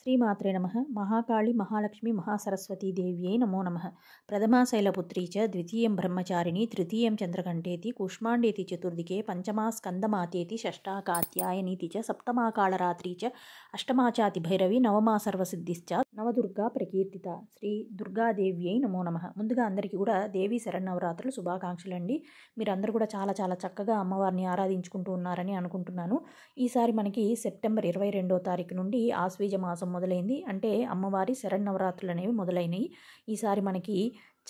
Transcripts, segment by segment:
శ్రీమాత్రే నమః. మహాకాళి మహాలక్ష్మి మహాసరస్వతీ దేవ్యై నమో నమః. ప్రథమా శైలపుత్రీ చ ద్వితీయం బ్రహ్మచారిణి తృతీయం చంద్రఘంటేతి కూష్మాండేతి చతుర్దికే పంచమా స్కందమాతేతి షష్టా కాత్యాయనీతి చ సప్తమా కాళరాత్రి చ అష్టమా చాతి భైరవి నవమా సర్వసిద్ధిశ్చ నవదుర్గా ప్రకీర్తిత. శ్రీ దుర్గాదేవ్యై నమో నమః. ముందుగా అందరికీ కూడా దేవీ శరన్నవరాత్రులు శుభాకాంక్షలు అండి. మీరందరూ కూడా చాలా చాలా చక్కగా అమ్మవారిని ఆరాధించుకుంటూ ఉన్నారని అనుకుంటున్నాను. ఈసారి మనకి సెప్టెంబర్ 22వ తారీఖు నుండి ఆశ్వీజ మాసం మొదలైంది. అంటే అమ్మవారి శరన్నవరాత్రులు అనేవి మొదలైనవి. ఈసారి మనకి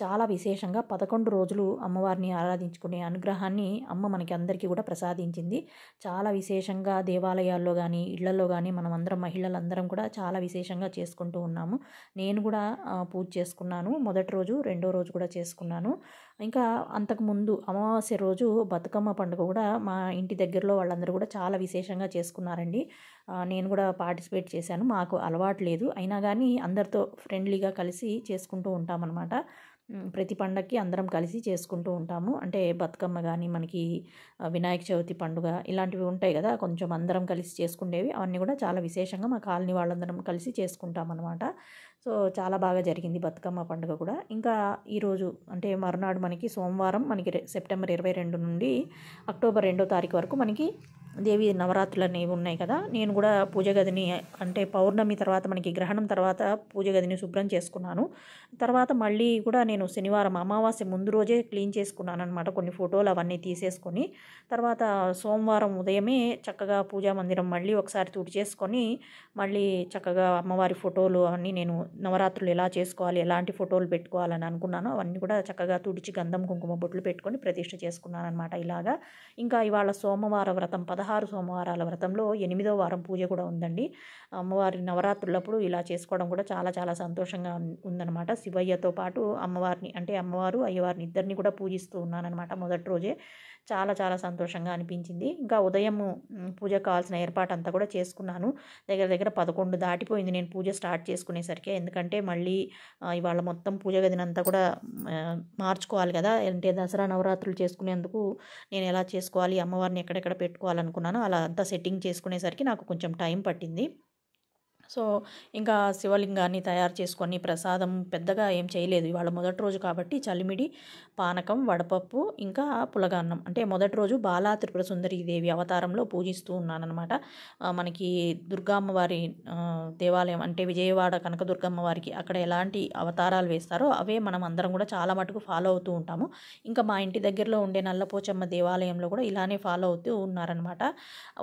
చాలా విశేషంగా 11 రోజులు అమ్మవారిని ఆరాధించుకునే అనుగ్రహాన్ని అమ్మ మనకి అందరికీ కూడా ప్రసాదించింది. చాలా విశేషంగా దేవాలయాల్లో కానీ ఇళ్లలో కానీ మనం అందరం మహిళలందరం కూడా చాలా విశేషంగా చేసుకుంటూ ఉన్నాము. నేను కూడా పూజ చేసుకున్నాను. మొదటి రోజు రెండో రోజు కూడా చేసుకున్నాను. ఇంకా అంతకుముందు అమావాస్య రోజు బతుకమ్మ పండుగ కూడా మా ఇంటి దగ్గరలో వాళ్ళందరూ కూడా చాలా విశేషంగా చేసుకున్నారండి. నేను కూడా పార్టిసిపేట్ చేశాను. మాకు అలవాటు లేదు, అయినా కానీ అందరితో ఫ్రెండ్లీగా కలిసి చేసుకుంటూ ఉంటామన్నమాట. ప్రతి పండగకి అందరం కలిసి చేసుకుంటూ ఉంటాము. అంటే బతుకమ్మ కానీ మనకి వినాయక చవితి పండుగ ఇలాంటివి ఉంటాయి కదా, కొంచెం అందరం కలిసి చేసుకునేవి. అవన్నీ కూడా చాలా విశేషంగా మా కాలనీ వాళ్ళందరం కలిసి చేసుకుంటామన్నమాట. సో చాలా బాగా జరిగింది బతుకమ్మ పండుగ కూడా. ఇంకా ఈరోజు అంటే మరునాడు మనకి సోమవారం మనకి సెప్టెంబర్ 22 నుండి అక్టోబర్ 2వ తారీఖు వరకు మనకి దేవి నవరాత్రులు అనేవి ఉన్నాయి కదా. నేను కూడా పూజ గదిని అంటే పౌర్ణమి తర్వాత మనకి గ్రహణం తర్వాత పూజ గదిని శుభ్రం చేసుకున్నాను. తర్వాత మళ్ళీ కూడా నేను శనివారం అమావాస్య ముందు రోజే క్లీన్ చేసుకున్నాను అనమాట. కొన్ని ఫోటోలు అవన్నీ తీసేసుకొని తర్వాత సోమవారం ఉదయమే చక్కగా పూజా మందిరం మళ్ళీ ఒకసారి తుడిచేసుకొని మళ్ళీ చక్కగా అమ్మవారి ఫోటోలు అవన్నీ నేను నవరాత్రులు ఎలా చేసుకోవాలి, ఎలాంటి ఫోటోలు పెట్టుకోవాలని అనుకున్నాను అవన్నీ కూడా చక్కగా తుడిచి గంధం కుంకుమ బొట్లు పెట్టుకొని ప్రతిష్ఠ చేసుకున్నాను అనమాట. ఇలాగా ఇంకా ఇవాళ సోమవార వ్రతం 16 సోమవారాల వ్రతంలో 8వ వారం పూజ కూడా ఉందండి. అమ్మవారి నవరాత్రులప్పుడు ఇలా చేసుకోవడం కూడా చాలా చాలా సంతోషంగా ఉందన్నమాట. శివయ్యతో పాటు అమ్మవారిని అంటే అమ్మవారు అయ్యవారిని ఇద్దరిని కూడా పూజిస్తూ ఉన్నానన్నమాట మొదటి రోజే. చాలా చాలా సంతోషంగా అనిపించింది. ఇంకా ఉదయం పూజకు కావాల్సిన ఏర్పాటు అంతా కూడా చేసుకున్నాను. దగ్గర దగ్గర 11 దాటిపోయింది నేను పూజ స్టార్ట్ చేసుకునేసరికి. ఎందుకంటే మళ్ళీ ఇవాళ మొత్తం పూజ గదినంతా కూడా మార్చుకోవాలి కదా. అంటే దసరా నవరాత్రులు చేసుకునేందుకు నేను ఎలా చేసుకోవాలి, అమ్మవారిని ఎక్కడెక్కడ పెట్టుకోవాలనుకున్నాను అలా అంతా సెట్టింగ్ చేసుకునేసరికి నాకు కొంచెం టైం పట్టింది. సో ఇంకా శివలింగాన్ని తయారు చేసుకొని ప్రసాదం పెద్దగా ఏం చేయలేదు. ఇవాళ మొదటి రోజు కాబట్టి చలిమిడి, పానకం, వడపప్పు ఇంకా పులగాన్నం. అంటే మొదటి రోజు బాలా త్రిపుర సుందరీ దేవి అవతారంలో పూజిస్తూ ఉన్నానన్నమాట. మనకి దుర్గామ్మవారి దేవాలయం అంటే విజయవాడ కనకదుర్గమ్మ వారికి అక్కడ ఎలాంటి అవతారాలు వేస్తారో అవే మనం అందరం కూడా చాలా మటుకు ఫాలో అవుతూ ఉంటాము. ఇంకా మా ఇంటి దగ్గరలో ఉండే నల్లపోచమ్మ దేవాలయంలో కూడా ఇలానే ఫాలో అవుతూ ఉన్నారనమాట.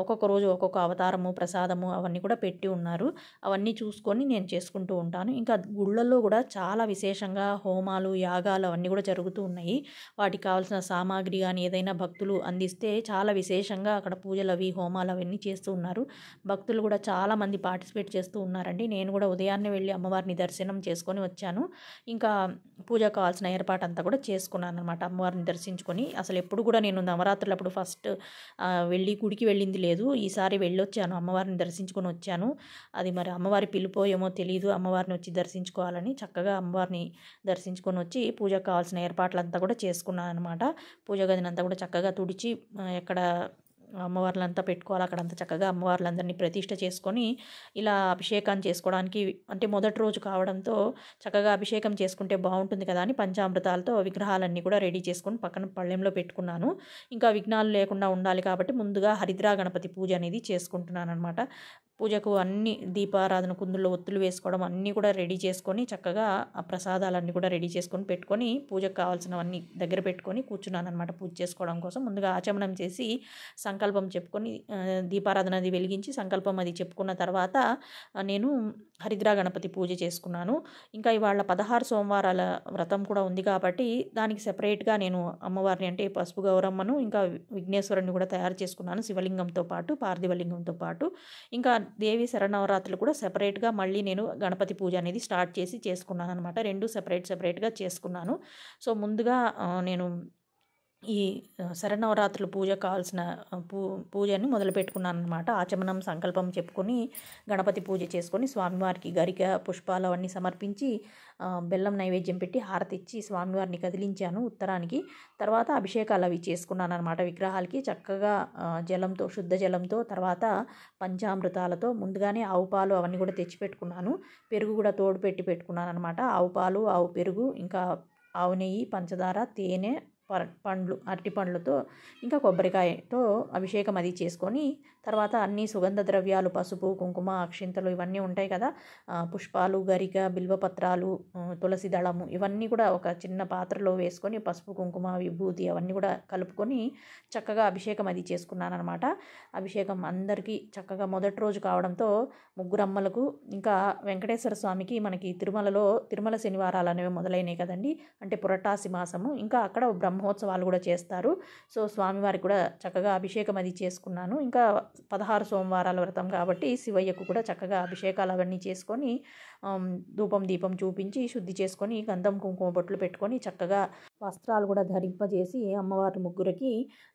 ఒక్కొక్క రోజు ఒక్కొక్క అవతారము ప్రసాదము అవన్నీ కూడా పెట్టి ఉన్నారు. అవన్నీ చూసుకొని నేను చేసుకుంటూ ఉంటాను. ఇంకా గుళ్ళల్లో కూడా చాలా విశేషంగా హోమాలు యాగాలు అవన్నీ కూడా జరుగుతూ ఉన్నాయి. వాటికి కావాల్సిన సామాగ్రి కానీ ఏదైనా భక్తులు అందిస్తే చాలా విశేషంగా అక్కడ పూజలు అవి హోమాలు అవన్నీ చేస్తూ ఉన్నారు. భక్తులు కూడా చాలామంది పార్టిసిపేట్ చేస్తూ ఉన్నారండి. నేను కూడా ఉదయాన్నే వెళ్ళి అమ్మవారిని దర్శనం చేసుకొని వచ్చాను. ఇంకా పూజకు కావాల్సిన ఏర్పాటు అంతా కూడా చేసుకున్నాను అనమాట. అమ్మవారిని దర్శించుకొని అసలు ఎప్పుడు కూడా నేను నవరాత్రులప్పుడు ఫస్ట్ వెళ్ళి గుడికి వెళ్ళింది లేదు. ఈసారి వెళ్ళొచ్చాను, అమ్మవారిని దర్శించుకొని వచ్చాను. అది మరి అమ్మవారి పిలుపో ఏమో తెలియదు, అమ్మవారిని వచ్చి దర్శించుకోవాలని చక్కగా అమ్మవారిని దర్శించుకొని వచ్చి పూజకు కావాల్సిన ఏర్పాట్లంతా కూడా చేసుకున్నాను అనమాట. పూజ గదినంతా కూడా చక్కగా తుడిచి ఎక్కడ అమ్మవార్లంతా పెట్టుకోవాలి అక్కడంతా చక్కగా అమ్మవార్లందరినీ ప్రతిష్ఠ చేసుకొని ఇలా అభిషేకం చేసుకోవడానికి అంటే మొదటి రోజు కావడంతో చక్కగా అభిషేకం చేసుకుంటే బాగుంటుంది కదా అని పంచామృతాలతో విగ్రహాలన్నీ కూడా రెడీ చేసుకొని పక్కన పళ్ళెంలో పెట్టుకున్నాను. ఇంకా విఘ్నాలు లేకుండా ఉండాలి కాబట్టి ముందుగా హరిద్రా గణపతి పూజ అనేది చేసుకుంటున్నాను అనమాట. పూజకు అన్ని దీపారాధన కుందుల్లో ఒత్తులు వేసుకోవడం అన్నీ కూడా రెడీ చేసుకొని చక్కగా ఆ ప్రసాదాలన్నీ కూడా రెడీ చేసుకొని పెట్టుకొని పూజకు కావాల్సినవన్నీ దగ్గర పెట్టుకొని కూర్చున్నాను అనమాట. పూజ చేసుకోవడం కోసం ముందుగా ఆచమనం చేసి సంకల్పం చెప్పుకొని దీపారాధన అది వెలిగించి సంకల్పం అది చెప్పుకున్న తర్వాత నేను హరిద్రా గణపతి పూజ చేసుకున్నాను. ఇంకా ఇవాళ 16 సోమవారాల వ్రతం కూడా ఉంది కాబట్టి దానికి సెపరేట్గా నేను అమ్మవారిని అంటే పసుపు గౌరమ్మను ఇంకా విఘ్నేశ్వరుని కూడా తయారు చేసుకున్నాను, శివలింగంతో పాటు పార్థివలింగంతో పాటు. ఇంకా దేవి శరన్నవరాత్రులు కూడా సెపరేట్గా మళ్ళీ నేను గణపతి పూజ అనేది స్టార్ట్ చేసి చేసుకున్నాను అనమాట. రెండు సెపరేట్గా చేసుకున్నాను. సో ముందుగా నేను ఈ శరన్నవరాత్రులు పూజకు కావాల్సిన పూజని మొదలుపెట్టుకున్నానమాట. ఆచమనం సంకల్పం చెప్పుకొని గణపతి పూజ చేసుకొని స్వామివారికి గరిక పుష్పాలు అవన్నీ సమర్పించి బెల్లం నైవేద్యం పెట్టి హారతి ఇచ్చి స్వామివారిని కదిలించాను ఉత్తరానికి. తర్వాత అభిషేకాలు అవి చేసుకున్నాను అనమాట విగ్రహాలకి. చక్కగా జలంతో శుద్ధ జలంతో తర్వాత పంచామృతాలతో ముందుగానే ఆవు పాలు అవన్నీ కూడా తెచ్చిపెట్టుకున్నాను. పెరుగు కూడా తోడు పెట్టి పెట్టుకున్నాను అనమాట. ఆవు పాలు, ఆవు పెరుగు, ఇంకా ఆవు నెయ్యి, పంచదార, తేనె, పండ్లు, అరటి పండ్లతో ఇంకా కొబ్బరికాయతో అభిషేకం అది చేసుకొని తర్వాత అన్ని సుగంధ ద్రవ్యాలు, పసుపు, కుంకుమ, అక్షింతలు ఇవన్నీ ఉంటాయి కదా, పుష్పాలు, గరిక, బిల్వపత్రాలు, తులసి దళము ఇవన్నీ కూడా ఒక చిన్న పాత్రలో వేసుకొని పసుపు, కుంకుమ, విభూతి అవన్నీ కూడా కలుపుకొని చక్కగా అభిషేకం అది చేసుకున్నాను అనమాట. అభిషేకం అందరికీ చక్కగా మొదటి రోజు కావడంతో ముగ్గురు అమ్మలకు ఇంకా వెంకటేశ్వర స్వామికి మనకి తిరుమలలో తిరుమల శనివారాలు అనేవి మొదలైనవి కదండి. అంటే పురటాసి మాసము, ఇంకా అక్కడ బ్రహ్మోత్సవాలు కూడా చేస్తారు. సో స్వామివారికి కూడా చక్కగా అభిషేకం అది చేసుకున్నాను. ఇంకా 16 సోమవారాల వ్రతం కాబట్టి శివయ్యకు కూడా చక్కగా అభిషేకాలు అవన్నీ చేసుకొని ధూపం దీపం చూపించి శుద్ధి చేసుకొని గంధం కుంకుమ బొట్లు పెట్టుకొని చక్కగా వస్త్రాలు కూడా ధరింపజేసి అమ్మవారి ముగ్గురికి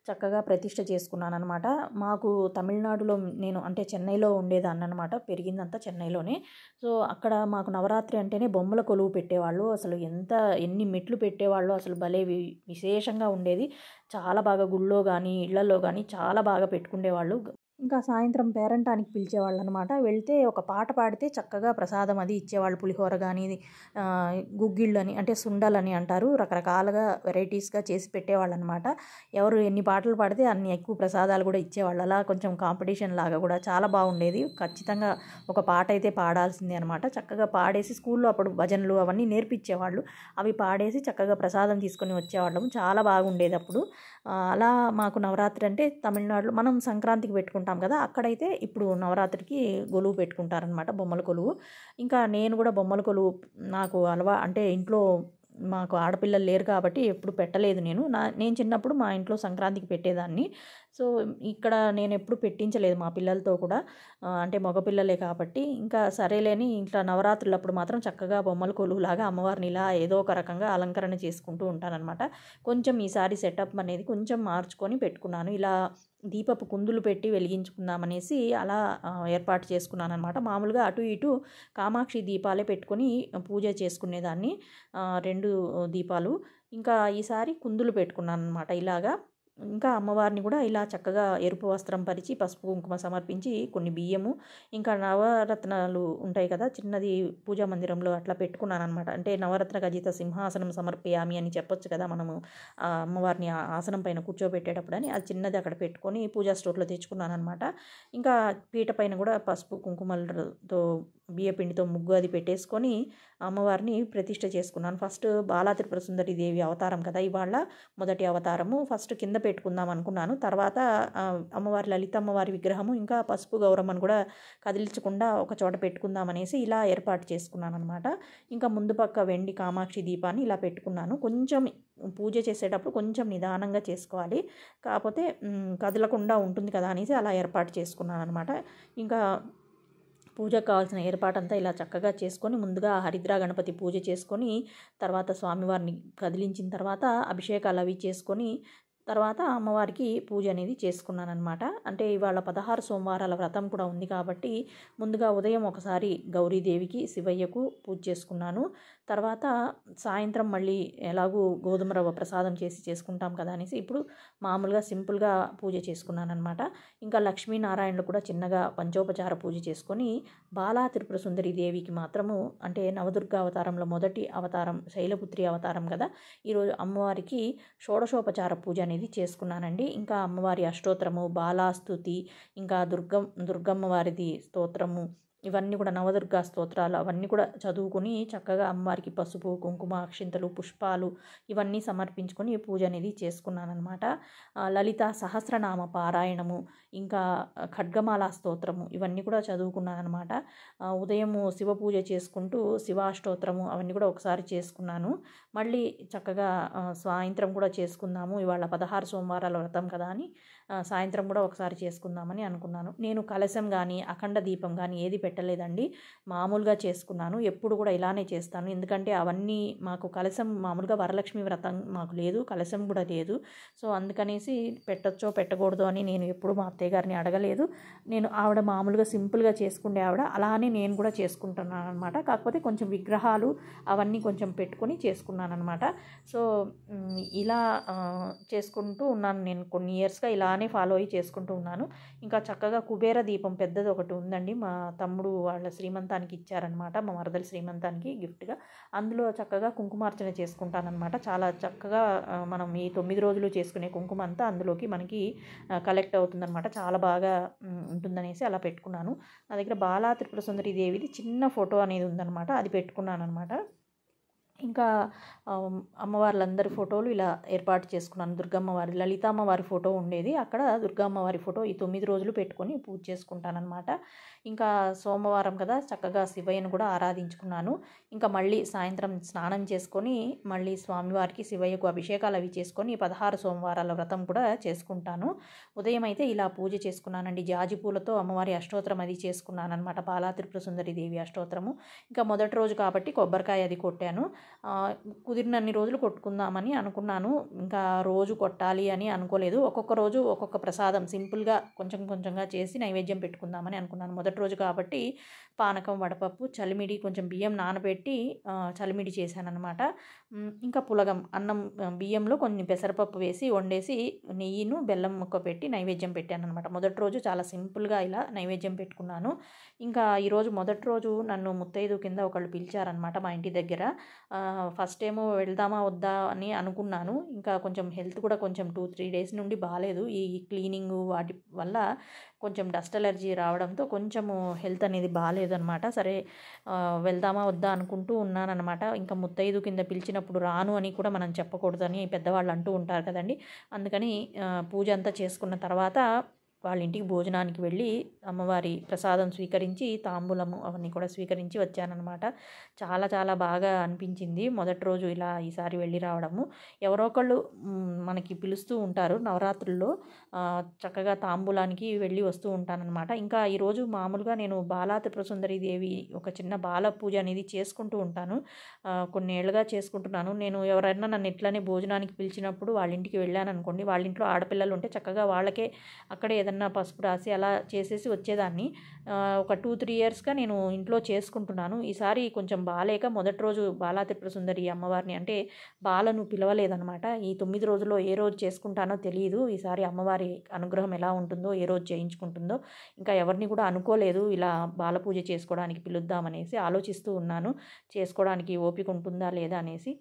చక్కగా ప్రతిష్ఠ చేసుకున్నాను అనమాట. మాకు తమిళనాడులో నేను అంటే చెన్నైలో ఉండేదాన్ని అనమాట, పెరిగిందంతా చెన్నైలోనే. సో అక్కడ మాకు నవరాత్రి అంటేనే బొమ్మల కొలువు పెట్టేవాళ్ళు. అసలు ఎన్ని మెట్లు పెట్టేవాళ్ళు, అసలు భలే విశేషంగా ఉండేది. చాలా బాగా గుళ్ళో కానీ ఇళ్లలో కానీ చాలా బాగా పెట్టుకునేవాళ్ళు. ఇంకా సాయంత్రం పేరంటానికి పిలిచేవాళ్ళు అనమాట. వెళ్తే ఒక పాట పాడితే చక్కగా ప్రసాదం అది ఇచ్చేవాళ్ళు. పులిహోర కానీ గుగ్గిళ్ళు అని అంటే సుండలని అంటారు, రకరకాలుగా వెరైటీస్గా చేసి పెట్టేవాళ్ళు అనమాట. ఎవరు ఎన్ని పాటలు పాడితే అన్ని ఎక్కువ ప్రసాదాలు కూడా ఇచ్చేవాళ్ళు. అలా కొంచెం కాంపిటీషన్ లాగా కూడా చాలా బాగుండేది. ఖచ్చితంగా ఒక పాట అయితే పాడాల్సిందే అనమాట. చక్కగా పాడేసి స్కూల్లో అప్పుడు భజనలు అవన్నీ నేర్పించేవాళ్ళు. అవి పాడేసి చక్కగా ప్రసాదం తీసుకొని వచ్చేవాళ్ళం. చాలా బాగుండేది అప్పుడు. అలా మాకు నవరాత్రి అంటే తమిళనాడులో మనం సంక్రాంతికి పెట్టుకుంటాం కదా, అక్కడైతే ఇప్పుడు నవరాత్రికి కొలువు పెట్టుకుంటారనమాట, బొమ్మల కొలువు. ఇంకా నేను కూడా బొమ్మల కొలువు నాకు అంటే ఇంట్లో మాకు ఆడపిల్లలు లేరు కాబట్టి ఎప్పుడు పెట్టలేదు. నేను చిన్నప్పుడు మా ఇంట్లో సంక్రాంతికి పెట్టేదాన్ని. సో ఇక్కడ నేను ఎప్పుడు పెట్టించలేదు మా పిల్లలతో కూడా, అంటే మగపిల్లలే కాబట్టి. ఇంకా సరేలేని ఇంట్లో నవరాత్రులప్పుడు మాత్రం చక్కగా బొమ్మల కొలువులాగా అమ్మవారిని ఇలా ఏదో ఒక రకంగా అలంకరణ చేసుకుంటూ ఉంటానన్నమాట. కొంచెం ఈసారి సెటప్ అనేది కొంచెం మార్చుకొని పెట్టుకున్నాను. ఇలా దీపపు కుందులు పెట్టి వెలిగించుకుందామనేసి అలా ఏర్పాటు చేసుకున్నాను అనమాట. మామూలుగా అటు ఇటు కామాక్షి దీపాలే పెట్టుకొని పూజ చేసుకునేదాన్ని, 2 దీపాలు. ఇంకా ఈసారి కుందులు పెట్టుకున్నాను అనమాట ఇలాగా. ఇంకా అమ్మవారిని కూడా ఇలా చక్కగా ఎరుపు వస్త్రం పరిచి పసుపు కుంకుమ సమర్పించి కొన్ని బియ్యము ఇంకా నవరత్నాలు ఉంటాయి కదా, చిన్నది పూజా మందిరంలో అట్లా పెట్టుకున్నాను అనమాట. అంటే నవరత్న ఖచ్చిత సింహాసనం సమర్పయామి అని చెప్పొచ్చు కదా మనము అమ్మవారిని ఆసనం పైన కూర్చోబెట్టేటప్పుడు అని, అది చిన్నది అక్కడ పెట్టుకొని పూజా స్టోర్లో తెచ్చుకున్నాను అనమాట. ఇంకా పీట పైన కూడా పసుపు కుంకుమలతో బియ్యపిండితో ముగ్గు అది పెట్టేసుకొని అమ్మవారిని ప్రతిష్ఠ చేసుకున్నాను. ఫస్ట్ బాలా త్రిపుర సుందరి దేవి అవతారం కదా ఇవాళ, మొదటి అవతారము. ఫస్ట్ కింద పెట్టుకుందాం అనుకున్నాను. తర్వాత అమ్మవారి లలిత అమ్మవారి విగ్రహము ఇంకా పసుపు గౌరమ్మను కూడా కదిలించకుండా ఒక చోట పెట్టుకుందాం అనేసి ఇలా ఏర్పాటు చేసుకున్నాను అనమాట. ఇంకా ముందు పక్క వెండి కామాక్షి దీపాన్ని ఇలా పెట్టుకున్నాను. కొంచెం పూజ చేసేటప్పుడు కొంచెం నిదానంగా చేసుకోవాలి, కాకపోతే కదలకుండా ఉంటుంది కదా అనేసి అలా ఏర్పాటు చేసుకున్నాను అనమాట. ఇంకా పూజకు కావాల్సిన ఏర్పాటంతా ఇలా చక్కగా చేసుకొని ముందుగా హరిద్రా గణపతి పూజ చేసుకొని తర్వాత స్వామివారిని కదిలించిన తర్వాత అభిషేకాలు అవి చేసుకొని తర్వాత అమ్మవారికి పూజ అనేది చేసుకున్నాను అనమాట. అంటే ఇవాళ 16 సోమవారాల వ్రతం కూడా ఉంది కాబట్టి ముందుగా ఉదయం ఒకసారి గౌరీదేవికి శివయ్యకు పూజ చేసుకున్నాను. తర్వాత సాయంత్రం మళ్ళీ ఎలాగూ గోధుమ రవ్వ ప్రసాదం చేసుకుంటాం కదా అనేసి ఇప్పుడు మామూలుగా సింపుల్గా పూజ చేసుకున్నాను అనమాట. ఇంకా లక్ష్మీనారాయణలు కూడా చిన్నగా పంచోపచార పూజ చేసుకొని బాలా త్రిపుర సుందరి దేవికి మాత్రము అంటే నవదుర్గా అవతారంలో మొదటి అవతారం శైలపుత్రి అవతారం కదా, ఈరోజు అమ్మవారికి షోడశోపచార పూజ అనేది చేసుకున్నానండి. ఇంకా అమ్మవారి అష్టోత్తరము, బాలాస్తుతి, ఇంకా దుర్గమ్మ వారిది స్తోత్రము, ఇవన్నీ కూడా నవదుర్గా స్తోత్రాలు అవన్నీ కూడా చదువుకుని చక్కగా అమ్మవారికి పసుపు కుంకుమ అక్షింతలు పుష్పాలు ఇవన్నీ సమర్పించుకొని పూజ అనేది చేసుకున్నాను అనమాట. లలిత సహస్రనామ పారాయణము ఇంకా ఖడ్గమాల స్తోత్రము ఇవన్నీ కూడా చదువుకున్నాను అనమాట. ఉదయము శివ పూజ చేసుకుంటూ శివాష్టోత్రము అవన్నీ కూడా ఒకసారి చేసుకున్నాను. మళ్ళీ చక్కగా సాయంత్రం కూడా చేసుకుందాము ఇవాళ 16 సోమవారాల వ్రతం కదా అని సాయంత్రం కూడా ఒకసారి చేసుకుందామని అనుకున్నాను. నేను కలశం కానీ అఖండ దీపం కానీ ఏది పెట్టలేదండి, మామూలుగా చేసుకున్నాను. ఎప్పుడు కూడా ఇలానే చేస్తాను, ఎందుకంటే అవన్నీ మాకు కలశం మామూలుగా వరలక్ష్మి వ్రతం మాకు లేదు, కలశం కూడా లేదు. సో అందుకనేసి పెట్టచ్చో పెట్టకూడదో అని నేను ఎప్పుడు మా అత్తయ్య గారిని అడగలేదు. నేను ఆవిడ మామూలుగా సింపుల్గా చేసుకునే ఆవిడ, అలానే నేను కూడా చేసుకుంటున్నాను అనమాట. కాకపోతే కొంచెం విగ్రహాలు అవన్నీ కొంచెం పెట్టుకొని చేసుకున్నాను అనమాట. సో ఇలా చేసుకుంటూ ఉన్నాను, నేను కొన్ని ఇయర్స్గా ఇలానే ఫాలో అయ్యి చేసుకుంటూ ఉన్నాను. ఇంకా చక్కగా కుబేర దీపం పెద్దది ఒకటి ఉందండి, మా తమ్ముడు వాళ్ళ శ్రీమంతానికి ఇచ్చారనమాట, మా మరదల శ్రీమంతానికి గిఫ్ట్గా. అందులో చక్కగా కుంకుమార్చన చేసుకుంటానమాట. చాలా చక్కగా మనం ఈ 9 రోజులు చేసుకునే కుంకుమ అంతా అందులోకి మనకి కలెక్ట్ అవుతుందన్నమాట. చాలా బాగా ఉంటుందనేసి అలా పెట్టుకున్నాను. నా దగ్గర బాలా త్రిపుర సుందరి దేవిది చిన్న ఫోటో అనేది ఉందన్నమాట, అది పెట్టుకున్నాను అనమాట. ఇంకా అమ్మవార్లందరి ఫోటోలు ఇలా ఏర్పాటు చేసుకున్నాను. దుర్గమ్మవారి, లలితామ్మవారి ఫోటో ఉండేది అక్కడ, దుర్గమ్మవారి ఫోటో ఈ 9 రోజులు పెట్టుకొని పూజ చేసుకుంటానన్నమాట. ఇంకా సోమవారం కదా, చక్కగా శివయ్యను కూడా ఆరాధించుకున్నాను. ఇంకా మళ్ళీ సాయంత్రం స్నానం చేసుకొని మళ్ళీ స్వామివారికి శివయ్యకు అభిషేకాలు అవి చేసుకొని 16 సోమవారాల వ్రతం కూడా చేసుకుంటాను. ఉదయం అయితే ఇలా పూజ చేసుకున్నానండి, జాజి పూలతో అమ్మవారి అష్టోత్తరం అది చేసుకున్నాను అనమాట, బాలా త్రిపుర సుందరి దేవి అష్టోత్తరము. ఇంకా మొదటి రోజు కాబట్టి కొబ్బరికాయ అది కొట్టాను. కుదిరినన్ని రోజులు కొట్టుకుందామని అనుకున్నాను, ఇంకా రోజు కొట్టాలి అని అనుకోలేదు. ఒక్కొక్క రోజు ఒక్కొక్క ప్రసాదం సింపుల్గా కొంచెం కొంచెంగా చేసి నైవేద్యం పెట్టుకుందామని అనుకున్నాను. మొదటి రోజు కాబట్టి పానకం, వడపప్పు, చలిమిడి, కొంచెం బియ్యం నానబెట్టి చలిమిడి చేశానన్నమాట. ఇంకా పులగం, అన్నం బియ్యంలో కొన్ని పెసరపప్పు వేసి వండేసి నెయ్యిను బెల్లం ముక్క పెట్టి నైవేద్యం పెట్టానన్నమాట. మొదటి రోజు చాలా సింపుల్గా ఇలా నైవేద్యం పెట్టుకున్నాను. ఇంకా ఈరోజు మొదటి రోజు నన్ను ముత్తైదు కింద ఒకళ్ళు పిలిచారనమాట మా ఇంటి దగ్గర. ఫస్ట్ ఏమో వెళ్దామా వద్దా అని అనుకున్నాను. ఇంకా కొంచెం హెల్త్ కూడా కొంచెం 2-3 డేస్ నుండి బాగాలేదు, ఈ క్లీనింగ్ వాటి వల్ల కొంచెం డస్ట్ అలర్జీ రావడంతో కొంచెము హెల్త్ అనేది బాగాలేదనమాట. సరే వెళ్దామా వద్దా అనుకుంటూ ఉన్నానన్నమాట. ఇంకా ముత్తైదు కింద పిలిచినప్పుడు రాను అని కూడా మనం చెప్పకూడదని పెద్దవాళ్ళు అంటూ ఉంటారు కదండి. అందుకని పూజ అంతా చేసుకున్న తర్వాత వాళ్ళ ఇంటికి భోజనానికి వెళ్ళి అమ్మవారి ప్రసాదం స్వీకరించి తాంబూలము అవన్నీ కూడా స్వీకరించి వచ్చానన్నమాట. చాలా చాలా బాగా అనిపించింది మొదటి రోజు ఇలా ఈసారి వెళ్ళి రావడము. ఎవరో ఒకళ్ళు మనకి పిలుస్తూ ఉంటారు నవరాత్రుల్లో, చక్కగా తాంబూలానికి వెళ్ళి వస్తూ ఉంటానన్నమాట. ఇంకా ఈరోజు మామూలుగా నేను బాలా త్రిపుర సుందరి దేవి ఒక చిన్న బాల పూజ అనేది చేసుకుంటూ ఉంటాను, కొన్ని ఏళ్ళుగా చేసుకుంటున్నాను. నేను ఎవరైనా నన్ను ఇట్లనే భోజనానికి పిలిచినప్పుడు వాళ్ళ ఇంటికి వెళ్ళాను అనుకోండి, వాళ్ళ ఇంట్లో ఆడపిల్లలు ఉంటే చక్కగా వాళ్ళకే అక్కడే ఏదన్నా పసుపు రాసి అలా చేసేసి వచ్చేదాన్ని. ఒక 2-3 ఇయర్స్గా నేను ఇంట్లో చేసుకుంటున్నాను. ఈసారి కొంచెం బాలేక మొదటి రోజు బాలా త్రిపుర సుందరి అమ్మవారిని అంటే బాలను పిలవలేదనమాట. ఈ 9 రోజుల్లో ఏ రోజు చేసుకుంటానో తెలియదు, ఈసారి అమ్మవారి అనుగ్రహం ఎలా ఉంటుందో, ఏ రోజు చేయించుకుంటుందో ఇంకా ఎవరిని కూడా అనుకోలేదు ఇలా బాల పూజ చేసుకోవడానికి పిలుద్దామనేసి ఆలోచిస్తూ ఉన్నాను, చేసుకోవడానికి ఓపిక ఉంటుందా లేదా అనేసి.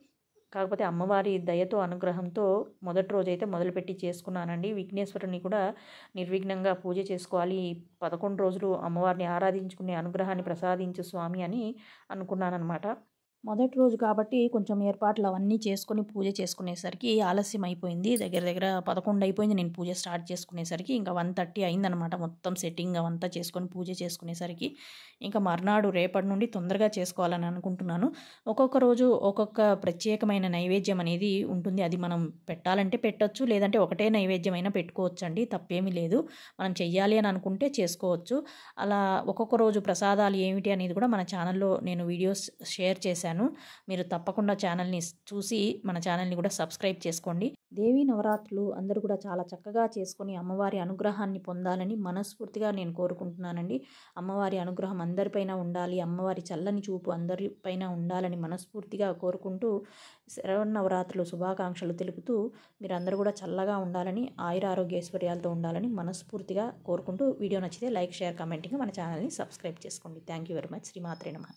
కాకపోతే అమ్మవారి దయతో అనుగ్రహంతో మొదటి రోజైతే మొదలుపెట్టి చేసుకున్నానండి. విఘ్నేశ్వరుని కూడా నిర్విఘ్నంగా పూజ చేసుకోవాలి, 11 రోజులు అమ్మవారిని ఆరాధించుకునే అనుగ్రహాన్ని ప్రసాదించు స్వామి అని అనుకున్నానన్నమాట. మొదటి రోజు కాబట్టి కొంచెం ఏర్పాట్లు అవన్నీ చేసుకొని పూజ చేసుకునేసరికి ఆలస్యం అయిపోయింది, దగ్గర దగ్గర 11 అయిపోయింది నేను పూజ స్టార్ట్ చేసుకునేసరికి. ఇంకా 1:30 అయిందనమాట మొత్తం సెట్టింగ్ అవంతా చేసుకొని పూజ చేసుకునేసరికి. ఇంకా మర్నాడు రేపటి నుండి తొందరగా చేసుకోవాలని అనుకుంటున్నాను. ఒక్కొక్క రోజు ఒక్కొక్క ప్రత్యేకమైన నైవేద్యం అనేది ఉంటుంది, అది మనం పెట్టాలంటే పెట్టచ్చు, లేదంటే ఒకటే నైవేద్యం అయినా పెట్టుకోవచ్చండి, తప్పేమీ లేదు. మనం చెయ్యాలి అని అనుకుంటే చేసుకోవచ్చు. అలా ఒక్కొక్క రోజు ప్రసాదాలు ఏమిటి అనేది కూడా మన ఛానల్లో నేను వీడియోస్ షేర్ చేశాను, మీరు తప్పకుండా ఛానల్ని చూసి మన ఛానల్ని కూడా సబ్స్క్రైబ్ చేసుకోండి. దేవీ నవరాత్రులు అందరూ కూడా చాలా చక్కగా చేసుకొని అమ్మవారి అనుగ్రహాన్ని పొందాలని మనస్ఫూర్తిగా నేను కోరుకుంటున్నానండి. అమ్మవారి అనుగ్రహం అందరిపైన ఉండాలి, అమ్మవారి చల్లని చూపు అందరిపైన ఉండాలని మనస్ఫూర్తిగా కోరుకుంటూ శరన్నవరాత్రులు శుభాకాంక్షలు తెలుపుతూ మీరందరూ కూడా చల్లగా ఉండాలని, ఆయురారోగ్యైశ్వర్యాలతో ఉండాలని మనస్ఫూర్తిగా కోరుకుంటూ, వీడియో నచ్చితే లైక్, షేర్, కామెంటింగ్ మన ఛానల్ని సబ్స్క్రైబ్ చేసుకోండి. Thank you very much. శ్రీమాత్రే నమః.